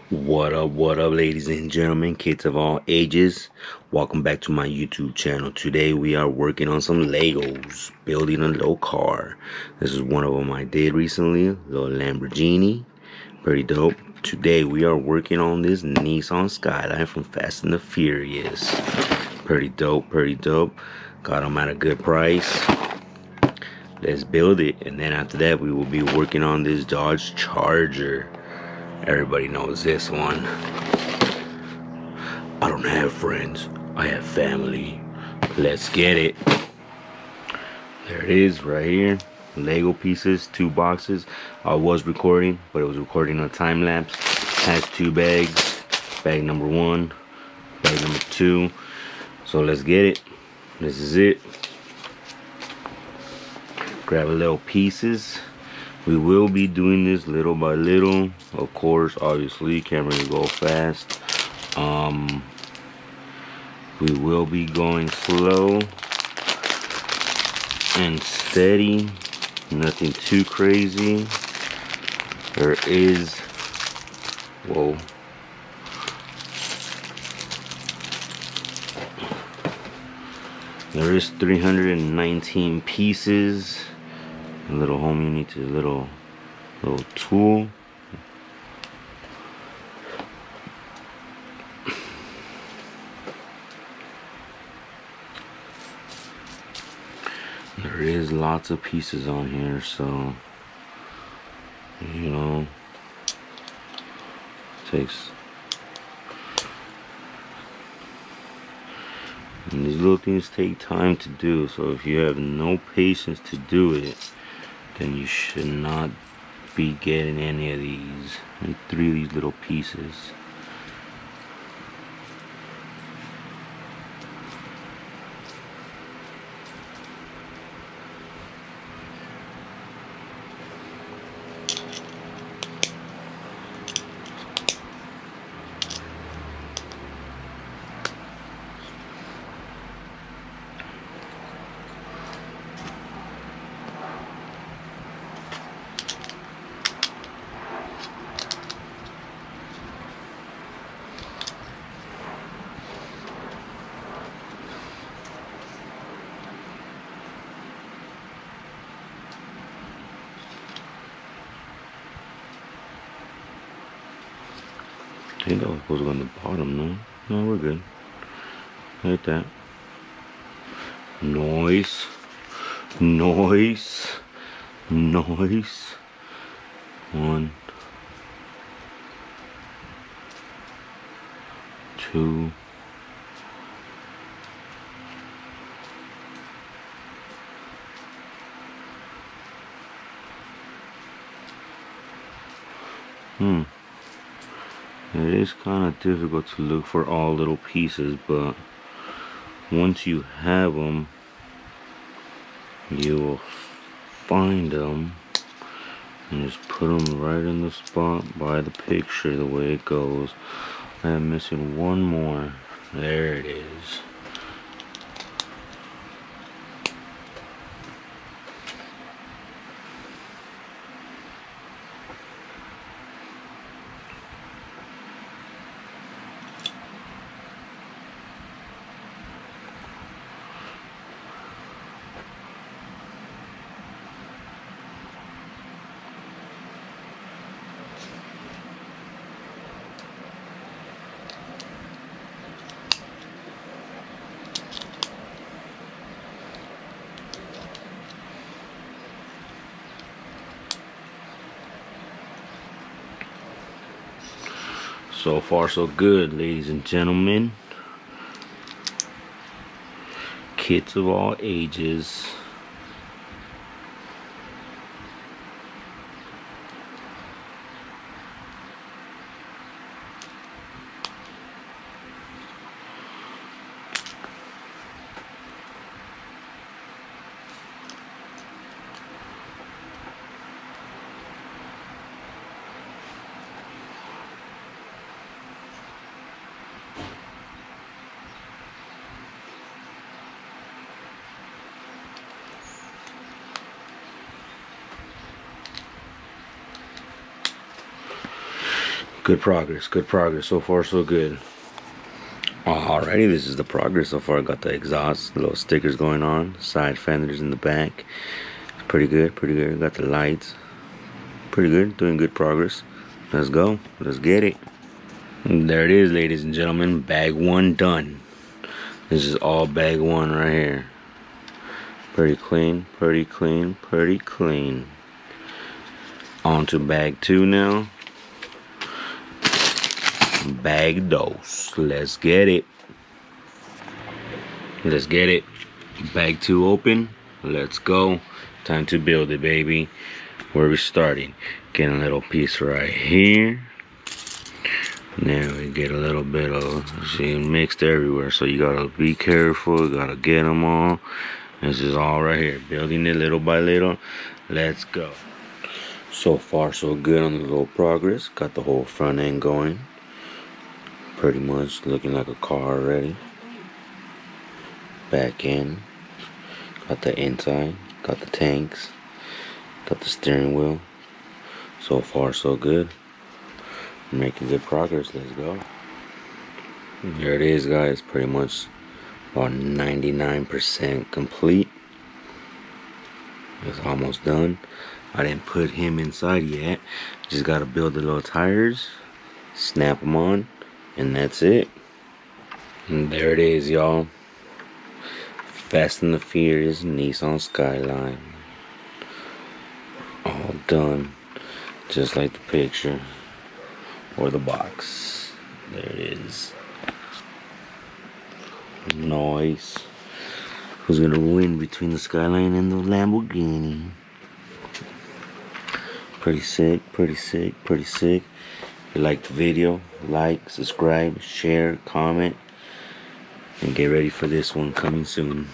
What up, ladies and gentlemen, kids of all ages? Welcome back to my YouTube channel. Today we are working on some Legos, building a little car. This is one of them I did recently, a little Lamborghini. Pretty dope. Today we are working on this Nissan Skyline from Fast and the Furious. Pretty dope, pretty dope. Got them at a good price. Let's build it, and then after that we will be working on this Dodge Charger. Everybody knows this one. I don't have friends, I have family. Let's get it. There it is right here. Lego pieces, 2 boxes. I was recording, but it was recording a time lapse. Has 2 bags. Bag number 1, bag number 2. So let's get it. This is it. Grab a little pieces. We will be doing this little by little. Of course, obviously, can't really go fast. We will be going slow and steady. Nothing too crazy. There is, whoa. There is 319 pieces. A little homie needs a little tool. There is lots of pieces on here, so you know, takes. And these little things take time to do, so if you have no patience to do it, then you should not be getting any of these. Like 3 of these little pieces. I think that was supposed to go on the bottom, no? No, we're good. Like that. Noise. Noise. Noise. 1, 2. It is kind of difficult to look for all little pieces, but once you have them, you will find them and just put them right in the spot by the picture the way it goes. I am missing one more. There it is. So far so good, ladies and gentlemen. Kids of all ages. Good progress. Good progress. So far, so good. Alrighty, this is the progress so far. I got the exhaust, the little stickers going on, side fenders in the back. It's pretty good, pretty good. Got the lights. Pretty good, doing good progress. Let's go. Let's get it. And there it is, ladies and gentlemen. Bag one done. This is all bag one right here. Pretty clean, pretty clean, pretty clean. On to bag two now. Bag dos. Let's get it. Let's get it. Bag two open. Let's go. Time to build it, baby. Where are we starting? Get a little piece right here. Now we get a little bit of, see, mixed everywhere. So you gotta be careful. You gotta get them all. This is all right here. Building it little by little. Let's go. So far, so good on the little progress. Got the whole front end going. Pretty much looking like a car already. Back end. Got the inside. Got the tanks. Got the steering wheel. So far, so good. Making good progress. Let's go. There it is, guys. Pretty much about 99% complete. It's almost done. I didn't put him inside yet. Just gotta build the little tires, snap them on, and that's it. And there it is, y'all. Fast and the Furious Nissan Skyline. All done. Just like the picture. Or the box. There it is. Nice. Who's gonna win between the Skyline and the Lamborghini? Pretty sick, pretty sick, pretty sick. If you liked the video, like, subscribe, share, comment, and get ready for this one coming soon.